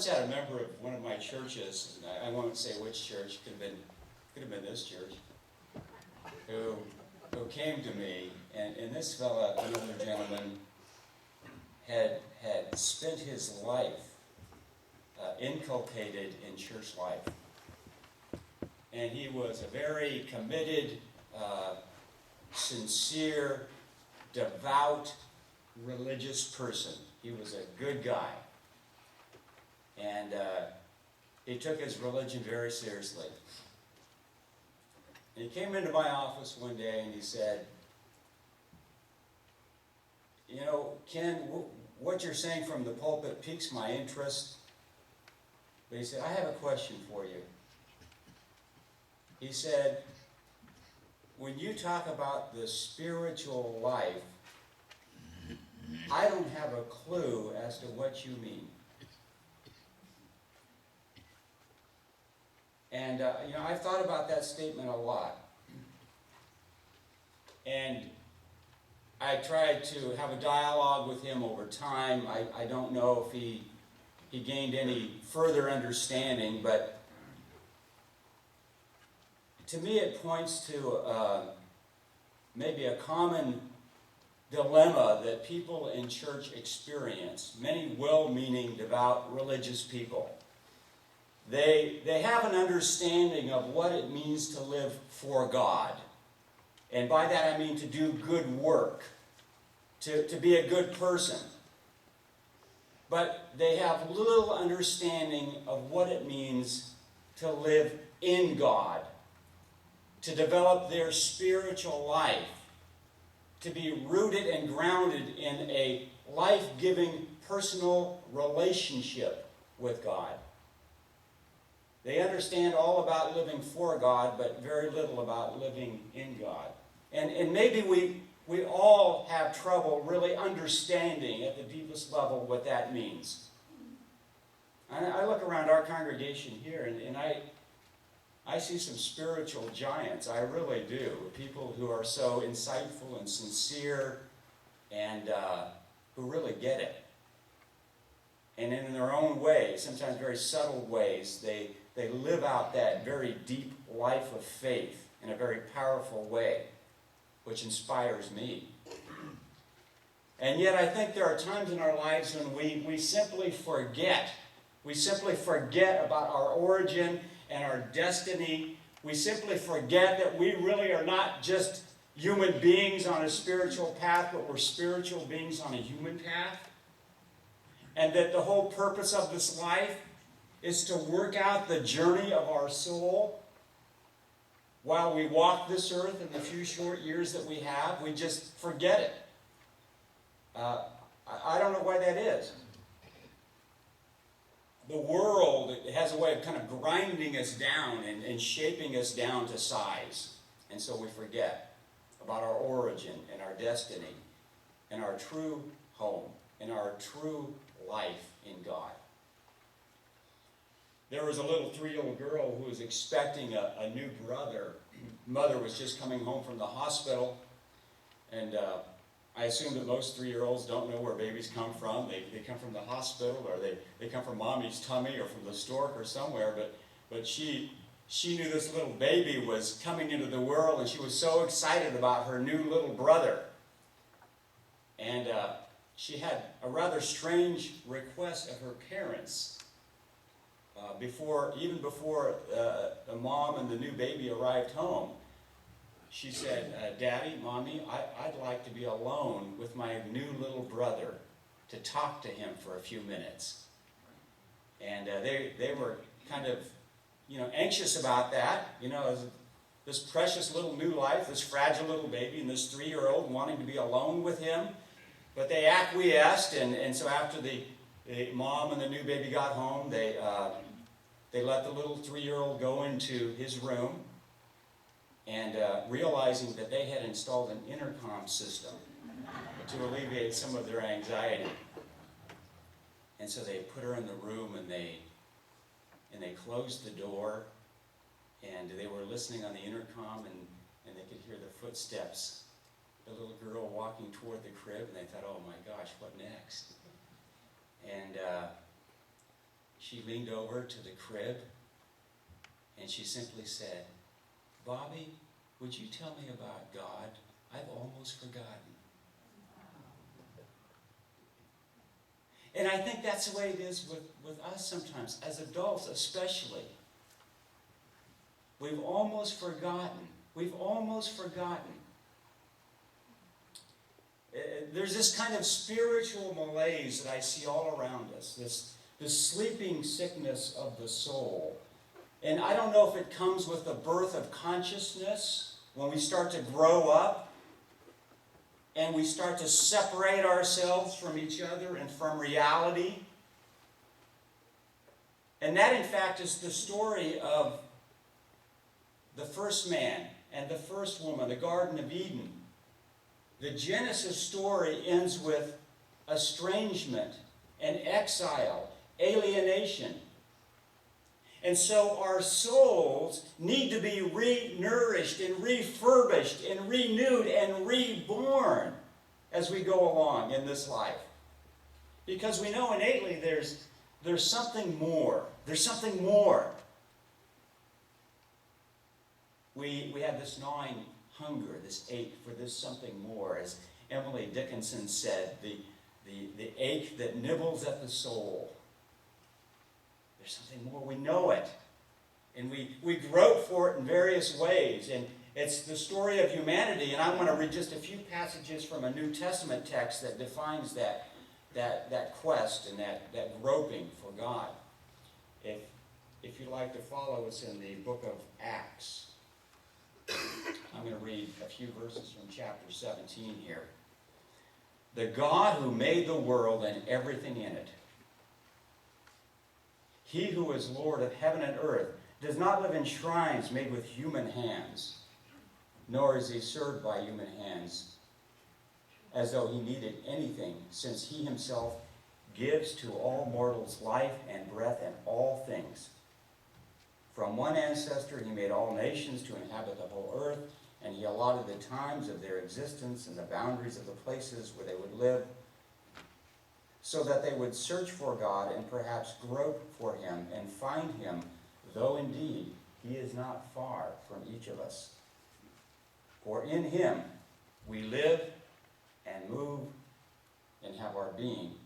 once had a member of one of my churches, and I won't say which church, could have been this church, who came to me, and this fella, another gentleman, had spent his life inculcated in church life. And he was a very committed, sincere, devout, religious person. He was a good guy. And he took his religion very seriously. And he came into my office one day and he said, "You know, Ken, what you're saying from the pulpit piques my interest." But he said, "I have a question for you." He said, "When you talk about the spiritual life, I don't have a clue as to what you mean." And, I've thought about that statement a lot. And I tried to have a dialogue with him over time. I don't know if he gained any further understanding, but to me it points to maybe a common dilemma that people in church experience, many well-meaning, devout, religious people. They have an understanding of what it means to live for God. And by that I mean to do good work, to be a good person. But they have little understanding of what it means to live in God, to develop their spiritual life, to be rooted and grounded in a life-giving personal relationship with God. They understand all about living for God, but very little about living in God. And maybe we all have trouble really understanding at the deepest level what that means. I look around our congregation here, and I see some spiritual giants. I really do. People who are so insightful and sincere and who really get it. And in their own way, sometimes very subtle ways, they live out that very deep life of faith in a very powerful way, which inspires me. And yet I think there are times in our lives when we simply forget. We simply forget about our origin and our destiny. We simply forget that we really are not just human beings on a spiritual path, but we're spiritual beings on a human path. And that the whole purpose of this life is to work out the journey of our soul while we walk this earth in the few short years that we have. We just forget it. I don't know why that is. The world has a way of kind of grinding us down and shaping us down to size. And so we forget about our origin and our destiny and our true home and our true life in God. There was a little 3-year-old girl who was expecting a new brother. Mother was just coming home from the hospital, and I assume that most 3-year-olds don't know where babies come from. They come from the hospital, or they come from mommy's tummy, or from the stork, or somewhere. But she knew this little baby was coming into the world, and she was so excited about her new little brother. And she had a rather strange request of her parents. Even before the mom and the new baby arrived home, she said, "Daddy, Mommy, I'd like to be alone with my new little brother to talk to him for a few minutes." And they were kind of, anxious about that. This precious little new life, this fragile little baby, and this 3-year-old wanting to be alone with him. But they acquiesced, and so after the mom and the new baby got home, they let the little 3-year-old go into his room, and realizing that they had installed an intercom system to alleviate some of their anxiety. And so they put her in the room, and they closed the door, and they were listening on the intercom, and they could hear the footsteps, the little girl walking toward the crib, and they thought, "Oh my gosh, what next?" And she leaned over to the crib and she simply said, "Bobby, would you tell me about God? I've almost forgotten." And I think that's the way it is with us sometimes, as adults especially. We've almost forgotten. We've almost forgotten. There's this kind of spiritual malaise that I see all around us, this sleeping sickness of the soul. And I don't know if it comes with the birth of consciousness, when we start to grow up and we start to separate ourselves from each other and from reality. And that, in fact, is the story of the first man and the first woman, the Garden of Eden. The Genesis story ends with estrangement and exile, alienation. And so our souls need to be re-nourished and refurbished and renewed and reborn as we go along in this life. Because we know innately there's something more. There's something more. We have this gnawing hunger, this ache for this something more. As Emily Dickinson said, the ache that nibbles at the soul. There's something more. We know it. And we grope for it in various ways. And it's the story of humanity. And I want to read just a few passages from a New Testament text that defines that quest and that groping for God. If you'd like to follow us in the book of Acts, I'm going to read a few verses from chapter 17 here. "The God who made the world and everything in it, He who is Lord of heaven and earth, does not live in shrines made with human hands, nor is He served by human hands, as though He needed anything, since He Himself gives to all mortals life and breath and all things. From one ancestor He made all nations to inhabit the whole earth, and He allotted the times of their existence and the boundaries of the places where they would live, so that they would search for God and perhaps grope for Him and find Him, though indeed He is not far from each of us. For in Him we live and move and have our being.